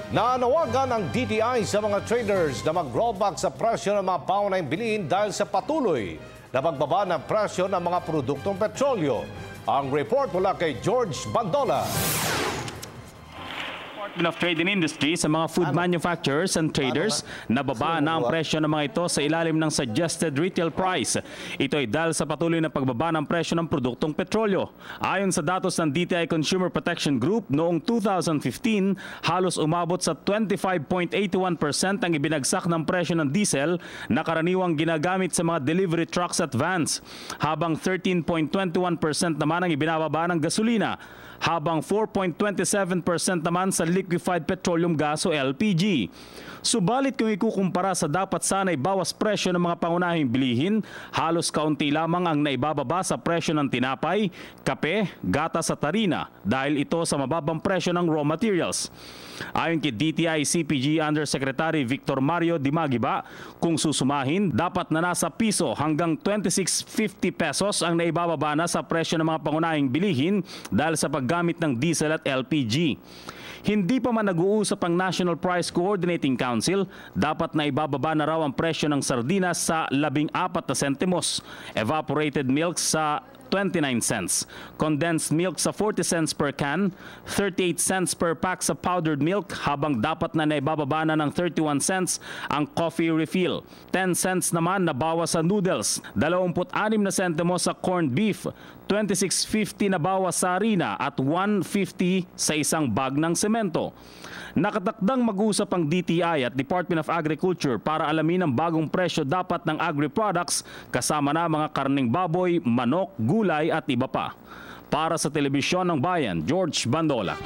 Nanawagan ang DTI sa mga traders na mag-rollback sa presyo ng mga paunahing bilihin dahil sa patuloy na pagbaba ng presyo ng mga produktong petrolyo. Ang report mula kay George Bandola. Department of Trade and Industry sa mga food manufacturers and traders na baba na ang presyo ng mga ito sa ilalim ng suggested retail price. Ito ay dahil sa patuloy na pagbaba ng presyo ng produktong petrolyo. Ayon sa datos ng DTI Consumer Protection Group, noong 2015, halos umabot sa 25.81% ang ibinagsak ng presyo ng diesel na karaniwang ginagamit sa mga delivery trucks at vans, habang 13.21% naman ang ibinababa ng gasolina, habang 4.27% naman sa liquefied petroleum gas o LPG. Subalit kung ikukumpara sa dapat sana'y bawas presyo ng mga pangunahing bilihin, halos kaunti lamang ang naibababa sa presyo ng tinapay, kape, gatas at harina dahil ito sa mababang presyo ng raw materials. Ayon kay DTI CPG Undersecretary Victor Mario Dimagiba, kung susumahin, dapat na nasa piso hanggang 26.50 pesos ang naibababa na sa presyo ng mga pangunahing bilihin dahil sa paggamit ng diesel at LPG. Hindi pa man nag-uusap ang National Price Coordinating Council, dapat na ibababa na raw ang presyo ng sardinas sa 14 na sentimos, evaporated milk sa 29 cents, condensed milk sa 40 cents per can, 38 cents per pack sa powdered milk, habang dapat na naibababa na ng 31 cents ang coffee refill. 10 cents naman na bawas sa noodles, 26 na sentimos sa corned beef, 26.50 na bawas sa harina at 150 sa isang bag ng semento. Nakatakdang mag-usap ang DTI at Department of Agriculture para alamin ang bagong presyo dapat ng agri-products kasama na mga karning baboy, manok, gulay at iba pa. Para sa Telebisyon ng Bayan, George Bandola.